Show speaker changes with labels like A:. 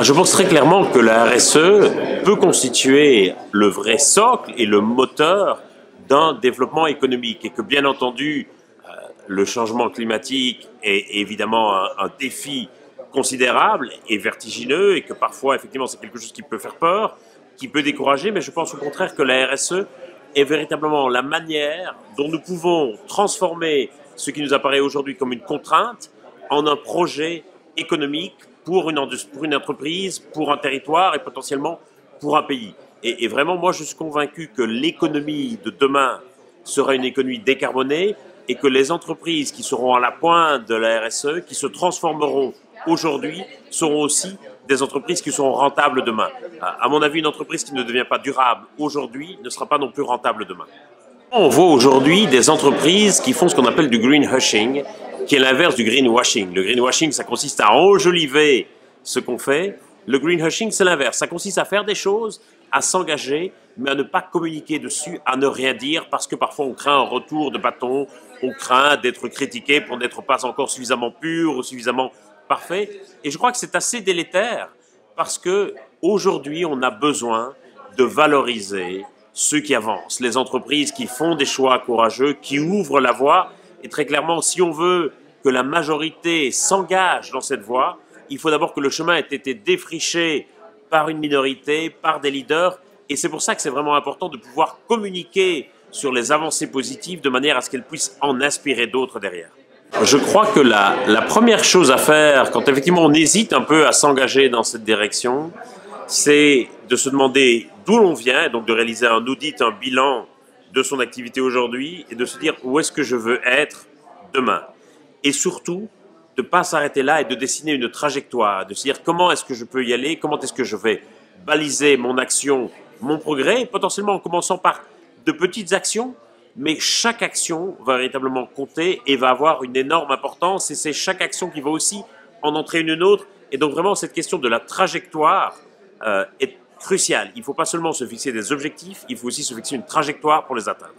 A: Je pense très clairement que la RSE peut constituer le vrai socle et le moteur d'un développement économique et que bien entendu le changement climatique est évidemment un défi considérable et vertigineux et que parfois effectivement c'est quelque chose qui peut faire peur, qui peut décourager, mais je pense au contraire que la RSE est véritablement la manière dont nous pouvons transformer ce qui nous apparaît aujourd'hui comme une contrainte en un projet économique pour une entreprise, pour un territoire et potentiellement pour un pays. Et vraiment, moi, je suis convaincu que l'économie de demain sera une économie décarbonée et que les entreprises qui seront à la pointe de la RSE, qui se transformeront aujourd'hui, seront aussi des entreprises qui seront rentables demain. À mon avis, une entreprise qui ne devient pas durable aujourd'hui ne sera pas non plus rentable demain. On voit aujourd'hui des entreprises qui font ce qu'on appelle du greenwashing, qui est l'inverse du greenwashing. Le greenwashing, ça consiste à enjoliver ce qu'on fait. Le greenwashing, c'est l'inverse. Ça consiste à faire des choses, à s'engager, mais à ne pas communiquer dessus, à ne rien dire, parce que parfois on craint un retour de bâton, on craint d'être critiqué pour n'être pas encore suffisamment pur ou suffisamment parfait. Et je crois que c'est assez délétère, parce que aujourd'hui, on a besoin de valoriser ceux qui avancent, les entreprises qui font des choix courageux, qui ouvrent la voie. Et très clairement, si on veut que la majorité s'engage dans cette voie, il faut d'abord que le chemin ait été défriché par une minorité, par des leaders. Et c'est pour ça que c'est vraiment important de pouvoir communiquer sur les avancées positives de manière à ce qu'elles puissent en inspirer d'autres derrière. Je crois que la première chose à faire, quand effectivement on hésite un peu à s'engager dans cette direction, c'est de se demander d'où l'on vient, et donc de réaliser un audit, un bilan de son activité aujourd'hui et de se dire où est-ce que je veux être demain. Et surtout, de ne pas s'arrêter là et de dessiner une trajectoire, de se dire comment est-ce que je peux y aller, comment est-ce que je vais baliser mon action, mon progrès, potentiellement en commençant par de petites actions, mais chaque action va véritablement compter et va avoir une énorme importance et c'est chaque action qui va aussi en entraîner une autre. Et donc vraiment cette question de la trajectoire est cruciale. Il ne faut pas seulement se fixer des objectifs, il faut aussi se fixer une trajectoire pour les atteindre.